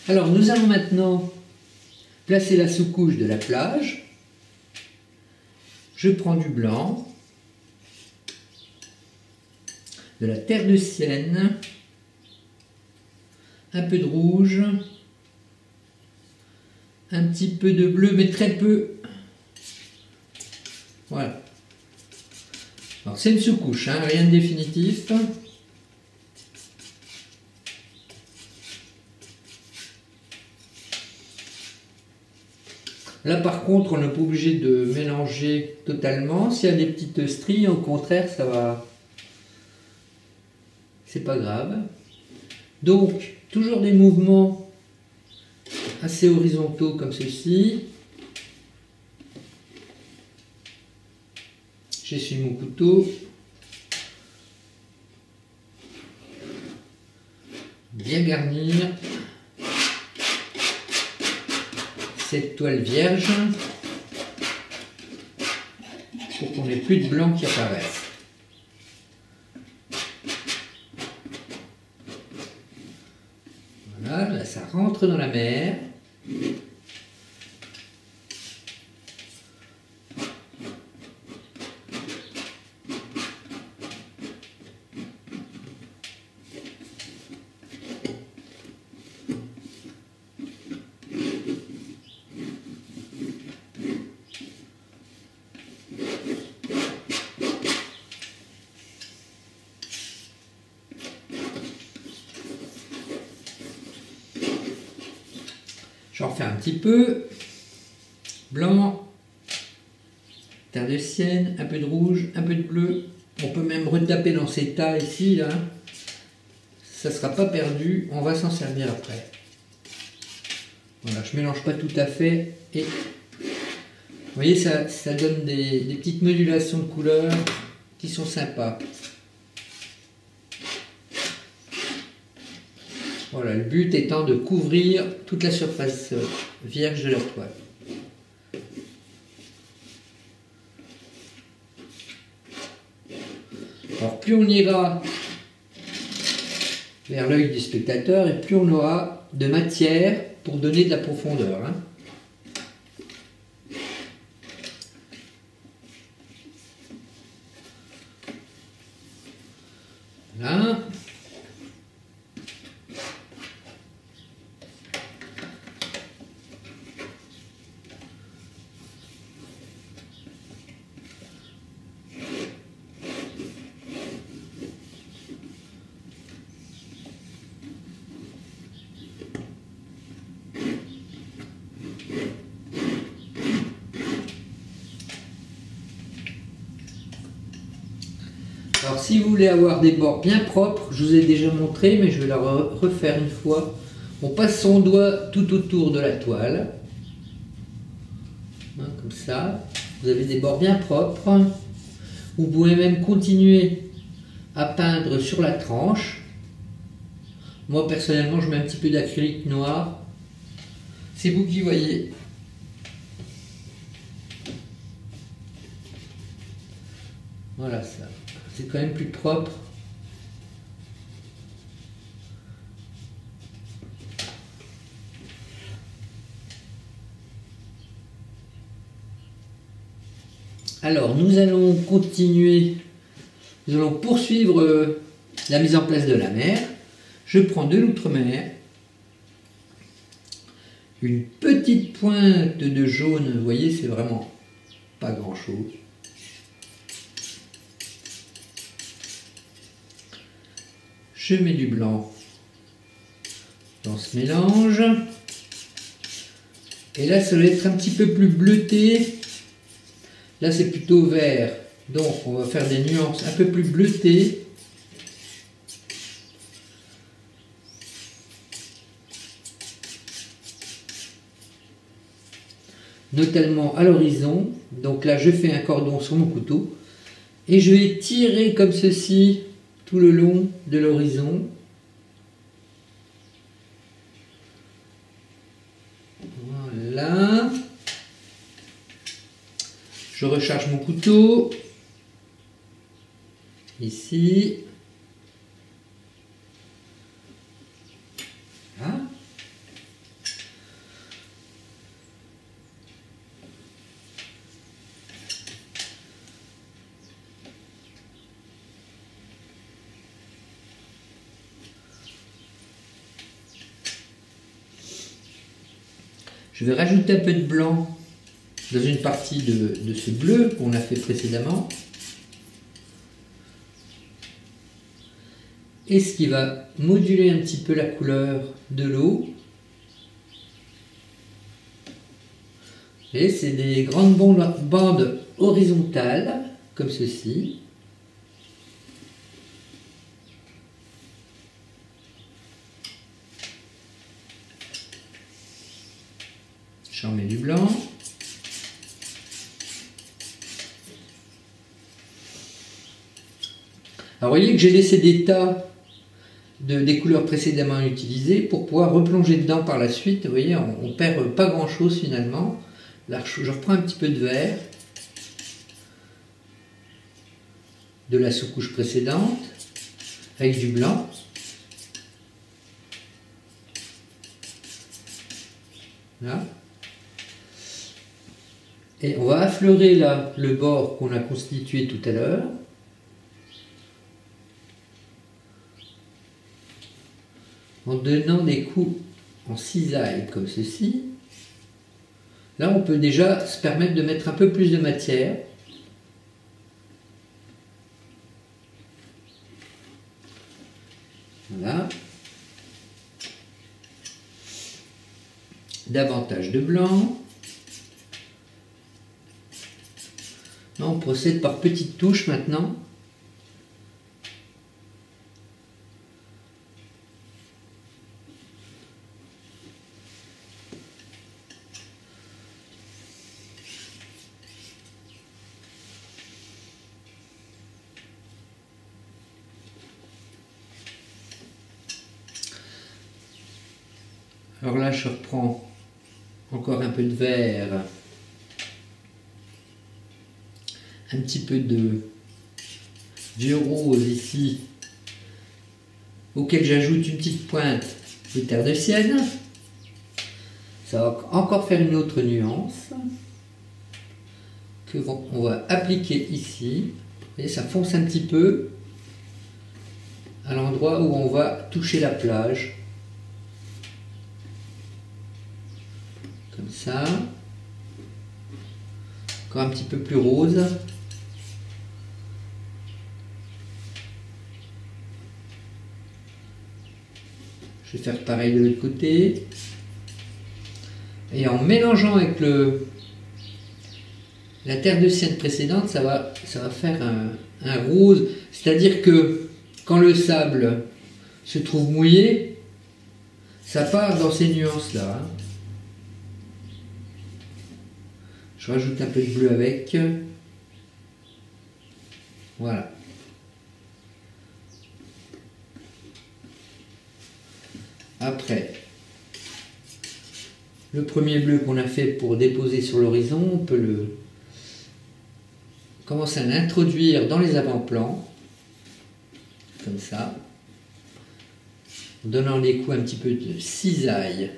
Alors nous allons maintenant placer la sous-couche de la plage. Je prends du blanc, de la terre de sienne, un peu de rouge, un petit peu de bleu, mais très peu. Voilà. Alors c'est une sous-couche, hein, rien de définitif. Là par contre on n'est pas obligé de mélanger totalement. S'il y a des petites stries, au contraire ça va. C'est pas grave. Donc toujours des mouvements assez horizontaux comme ceci. J'essuie mon couteau. Bien garnir cette toile vierge pour qu'on n'ait plus de blanc qui apparaisse. Voilà, là ça rentre dans la mer. J'en refais un petit peu. Blanc, terre de sienne, un peu de rouge, un peu de bleu. On peut même retaper dans ces tas ici, là. Ça ne sera pas perdu, on va s'en servir après. Voilà, je ne mélange pas tout à fait. Et vous voyez, ça donne des petites modulations de couleurs qui sont sympas. Voilà, le but étant de couvrir toute la surface vierge de la toile. Alors plus on ira vers l'œil du spectateur et plus on aura de matière pour donner de la profondeur, hein. Voilà. Alors si vous voulez avoir des bords bien propres, je vous ai déjà montré, mais je vais la refaire une fois. On passe son doigt tout autour de la toile, hein, comme ça. Vous avez des bords bien propres. Vous pouvez même continuer à peindre sur la tranche. Moi personnellement, je mets un petit peu d'acrylique noir. C'est vous qui voyez. Voilà ça. C'est quand même plus propre. Alors, nous allons continuer, nous allons poursuivre la mise en place de la mer. Je prends de l'outre-mer, une petite pointe de jaune, vous voyez, c'est vraiment pas grand-chose. Je mets du blanc dans ce mélange. Et là, ça va être un petit peu plus bleuté. Là, c'est plutôt vert. Donc, on va faire des nuances un peu plus bleutées. Notamment à l'horizon. Donc là, je fais un cordon sur mon couteau. Et je vais tirer comme ceci tout le long de l'horizon. Voilà. Je recharge mon couteau. Ici. Voilà. Je vais rajouter un peu de blanc dans une partie de ce bleu qu'on a fait précédemment. Et ce qui va moduler un petit peu la couleur de l'eau. Et c'est des grandes bandes horizontales, comme ceci. J'en mets du blanc. Alors vous voyez que j'ai laissé des tas des couleurs précédemment utilisées pour pouvoir replonger dedans par la suite. Vous voyez, on perd pas grand chose finalement. Là, je reprends un petit peu de vert de la sous-couche précédente avec du blanc. Là. Et on va affleurer là le bord qu'on a constitué tout à l'heure. En donnant des coups en cisaille comme ceci. Là, on peut déjà se permettre de mettre un peu plus de matière. Voilà. Davantage de blanc. Là, on procède par petites touches maintenant. Alors là, je reprends encore un peu de vert, un petit peu de vieux rose ici, auquel j'ajoute une petite pointe de terre de Sienne. Ça va encore faire une autre nuance que on va appliquer ici. Et ça fonce un petit peu à l'endroit où on va toucher la plage. Comme ça. Encore un petit peu plus rose. Je vais faire pareil de l'autre côté. Et en mélangeant avec la terre de Sienne précédente, ça va faire un rose. C'est-à-dire que quand le sable se trouve mouillé, ça part dans ces nuances-là. Hein. Je rajoute un peu de bleu avec. Voilà. Après, le premier bleu qu'on a fait pour déposer sur l'horizon, on peut commencer à l'introduire dans les avant-plans, comme ça, en donnant des coups un petit peu de cisaille.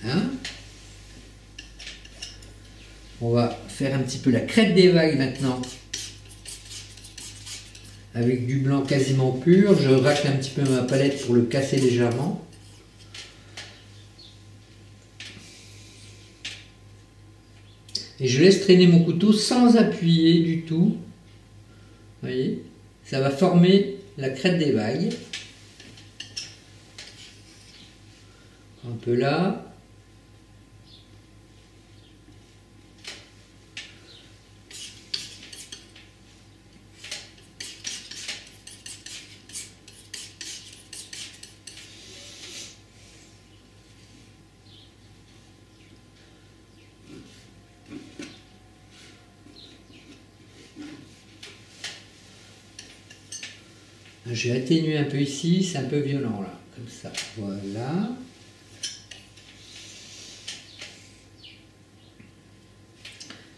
Hein? On va faire un petit peu la crête des vagues maintenant. Avec du blanc quasiment pur. Je racle un petit peu ma palette pour le casser légèrement. Et je laisse traîner mon couteau sans appuyer du tout. Vous voyez? Ça va former la crête des vagues. Un peu là. J'ai atténué un peu ici, c'est un peu violent là, comme ça, voilà.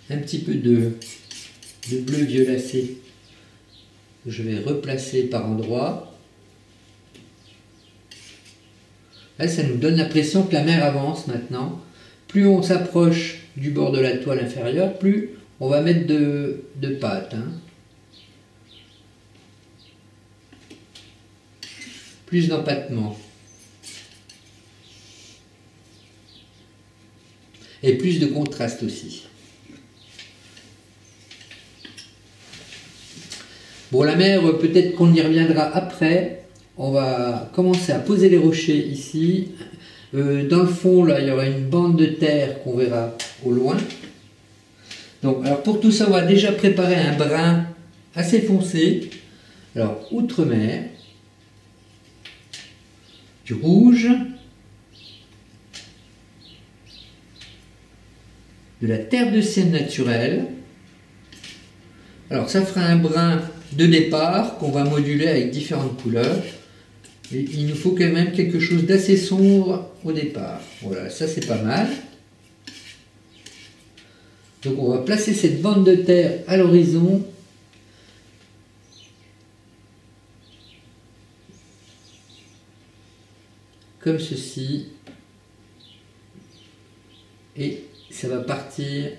Un petit peu de bleu violacé que je vais replacer par endroits. Là, ça nous donne l'impression que la mer avance maintenant, plus on s'approche du bord de la toile inférieure, plus on va mettre de pâte. Hein. Plus d'empattement. Et plus de contraste aussi. Bon, la mer, peut-être qu'on y reviendra après. On va commencer à poser les rochers ici. Dans le fond, là, il y aura une bande de terre qu'on verra au loin. Donc, alors pour tout ça, on va déjà préparer un brun assez foncé. Alors, outre-mer, du rouge, de la terre de sienne naturelle. Alors, ça fera un brun de départ qu'on va moduler avec différentes couleurs. Et il nous faut quand même quelque chose d'assez sombre au départ. Voilà, ça c'est pas mal. Donc on va placer cette bande de terre à l'horizon. Comme ceci. Et ça va partir.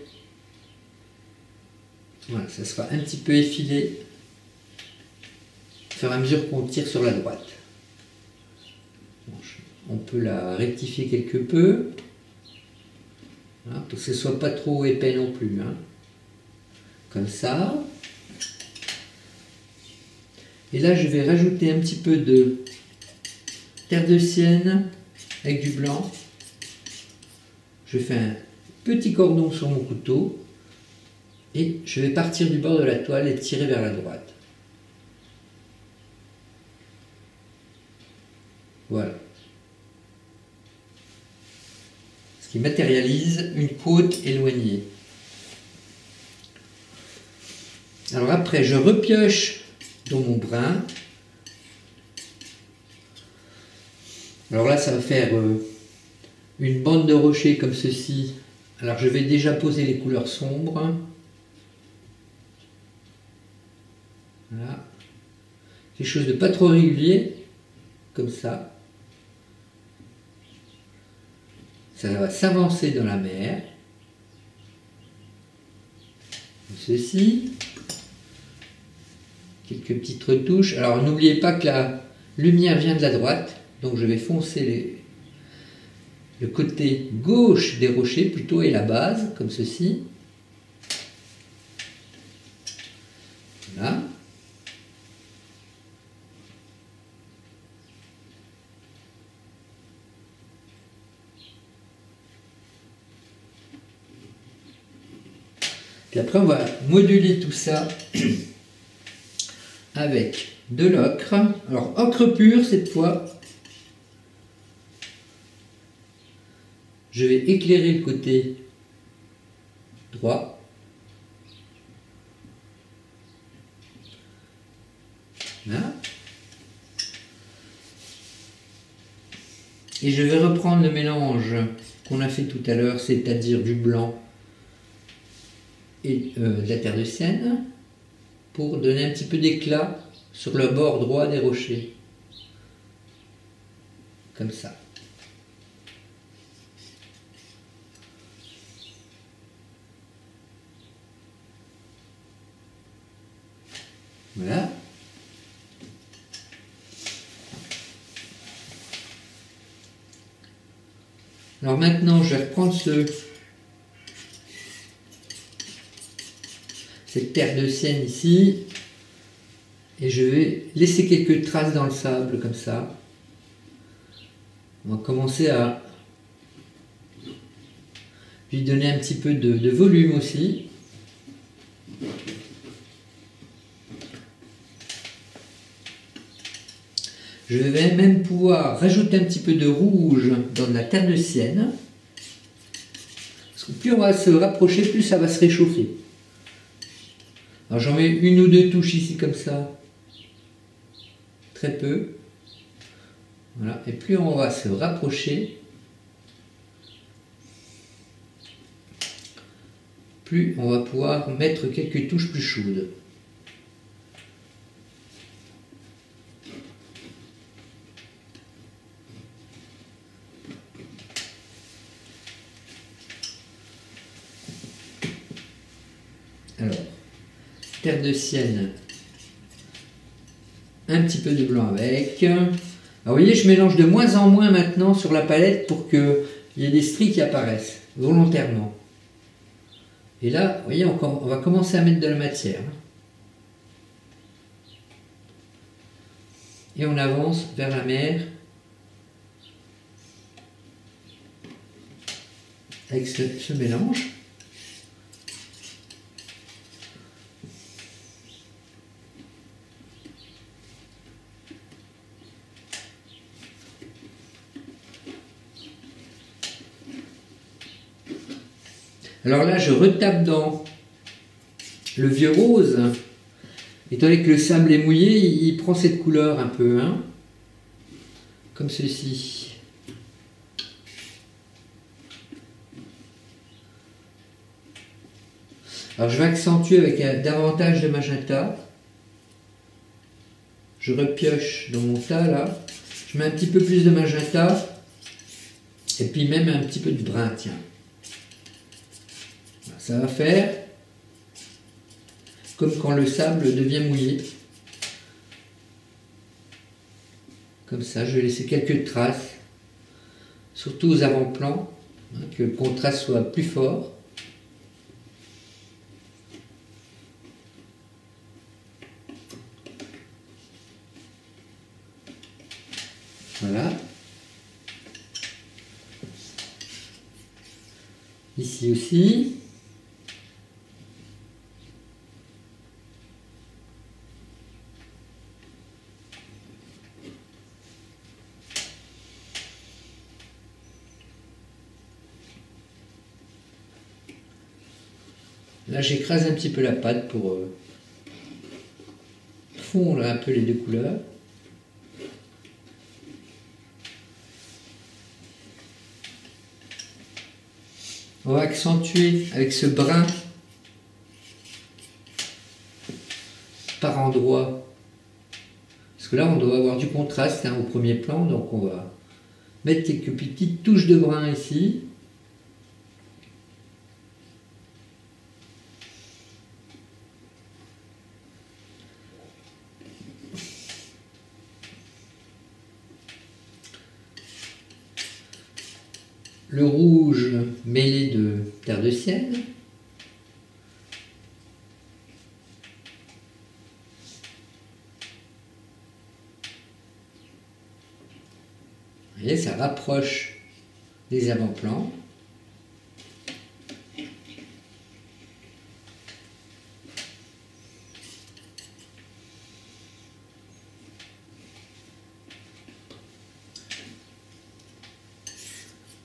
Voilà, ça sera un petit peu effilé au fur et à mesure qu'on tire sur la droite. On peut la rectifier quelque peu, hein, pour que ce ne soit pas trop épais non plus. Hein. Comme ça. Et là, je vais rajouter un petit peu de terre de sienne avec du blanc. Je fais un petit cordon sur mon couteau et je vais partir du bord de la toile et tirer vers la droite. Voilà. Ce qui matérialise une côte éloignée. Alors après, je repioche dans mon brin. Alors là, ça va faire une bande de rochers comme ceci. Alors je vais déjà poser les couleurs sombres. Voilà. Quelque chose de pas trop régulier, comme ça. Ça va s'avancer dans la mer. Comme ceci. Quelques petites retouches. Alors n'oubliez pas que la lumière vient de la droite. Donc je vais foncer le côté gauche des rochers plutôt et la base, comme ceci. Voilà. Puis après on va moduler tout ça avec de l'ocre. Alors ocre pur cette fois. Je vais éclairer le côté droit. Là. Et je vais reprendre le mélange qu'on a fait tout à l'heure, c'est-à-dire du blanc et de la terre de sienne, pour donner un petit peu d'éclat sur le bord droit des rochers. Comme ça. Voilà. Alors maintenant, je vais reprendre cette terre de sienne ici et je vais laisser quelques traces dans le sable comme ça. On va commencer à lui donner un petit peu de volume aussi. Je vais même pouvoir rajouter un petit peu de rouge dans de la terre de sienne. Parce que plus on va se rapprocher, plus ça va se réchauffer. Alors j'en mets une ou deux touches ici comme ça. Très peu. Voilà. Et plus on va se rapprocher, plus on va pouvoir mettre quelques touches plus chaudes. Alors, terre de sienne, un petit peu de blanc avec. Alors, vous voyez, je mélange de moins en moins maintenant sur la palette pour qu'il y ait des stries qui apparaissent, volontairement. Et là, vous voyez, on va commencer à mettre de la matière. Et on avance vers la mer avec ce mélange. Alors là, je retape dans le vieux rose. Étant donné que le sable est mouillé, il prend cette couleur un peu, hein, comme ceci. Alors je vais accentuer avec davantage de magenta. Je repioche dans mon tas là. Je mets un petit peu plus de magenta. Et puis même un petit peu de brun, tiens. Ça va faire comme quand le sable devient mouillé. Comme ça, je vais laisser quelques traces, surtout aux avant-plans, hein, que le contraste soit plus fort. Voilà. Ici aussi. Là, j'écrase un petit peu la pâte pour fondre un peu les deux couleurs. On va accentuer avec ce brun par endroit. Parce que là, on doit avoir du contraste, hein, au premier plan. Donc, on va mettre quelques petites touches de brun ici. Le rouge mêlé de terre de sienne. Vous voyez, ça rapproche les avant-plans.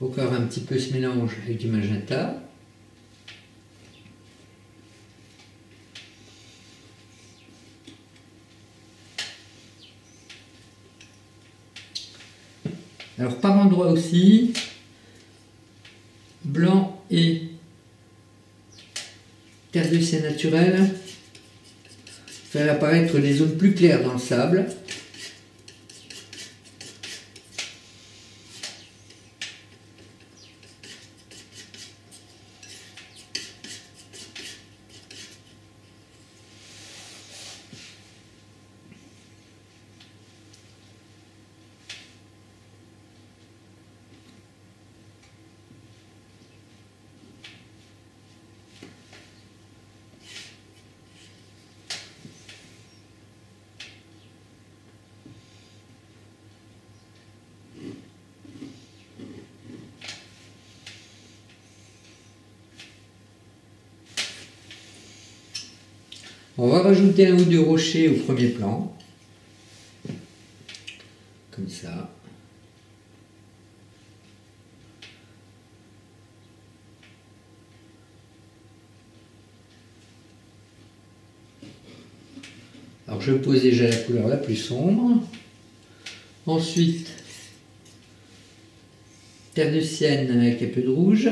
Encore un petit peu ce mélange avec du magenta. Alors par endroit aussi, blanc et terre de sienne naturelle, faire apparaître des zones plus claires dans le sable. On va rajouter un ou deux rochers au premier plan, comme ça. Alors je pose déjà la couleur la plus sombre. Ensuite, terre de sienne avec un peu de rouge.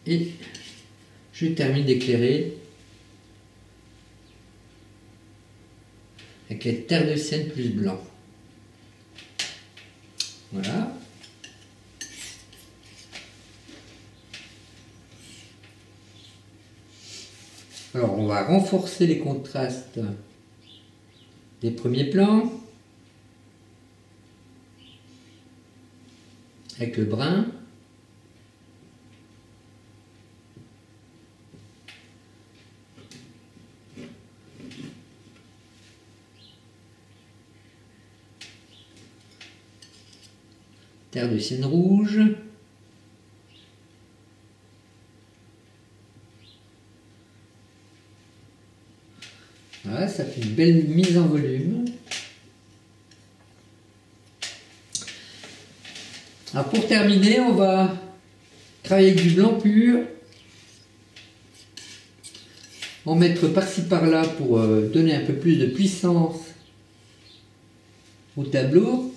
Et je termine d'éclairer avec les terre de sienne plus blanc. Voilà. Alors on va renforcer les contrastes des premiers plans avec le brun. Terre de sienne rouge. Voilà, ça fait une belle mise en volume. Alors pour terminer, on va travailler avec du blanc pur. En mettre par-ci par-là pour donner un peu plus de puissance au tableau.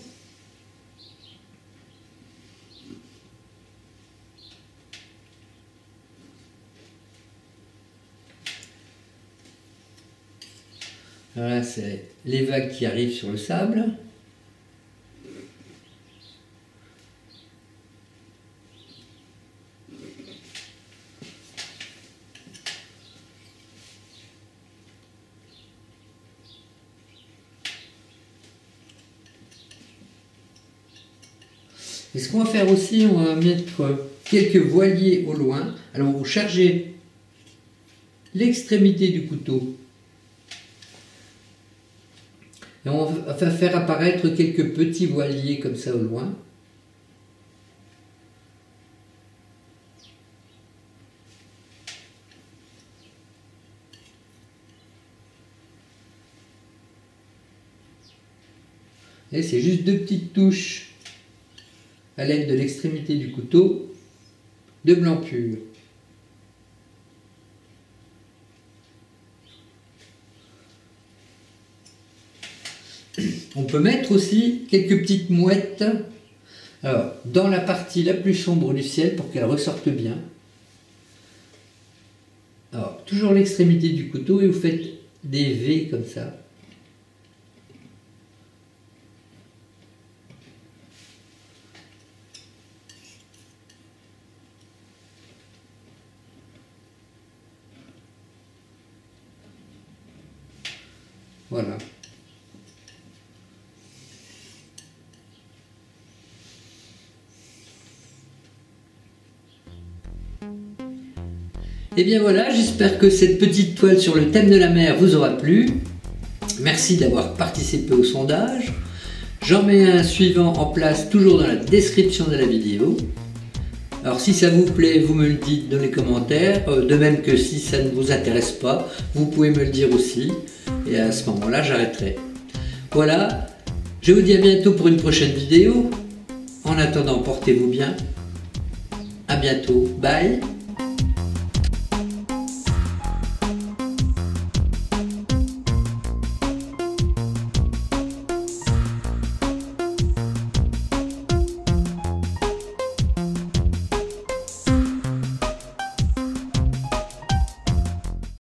Voilà, c'est les vagues qui arrivent sur le sable. Et ce qu'on va faire aussi, on va mettre quelques voiliers au loin. Alors vous chargez l'extrémité du couteau. Et on va faire apparaître quelques petits voiliers comme ça au loin. Et c'est juste deux petites touches à l'aide de l'extrémité du couteau de blanc pur. On peut mettre aussi quelques petites mouettes alors, dans la partie la plus sombre du ciel pour qu'elle ressorte bien. Alors, toujours l'extrémité du couteau et vous faites des V comme ça. Voilà. Et bien voilà, j'espère que cette petite toile sur le thème de la mer vous aura plu. Merci d'avoir participé au sondage. J'en mets un suivant en place toujours dans la description de la vidéo. Alors si ça vous plaît, vous me le dites dans les commentaires. De même que si ça ne vous intéresse pas, vous pouvez me le dire aussi. Et à ce moment-là, j'arrêterai. Voilà, je vous dis à bientôt pour une prochaine vidéo. En attendant, portez-vous bien. À bientôt. Bye.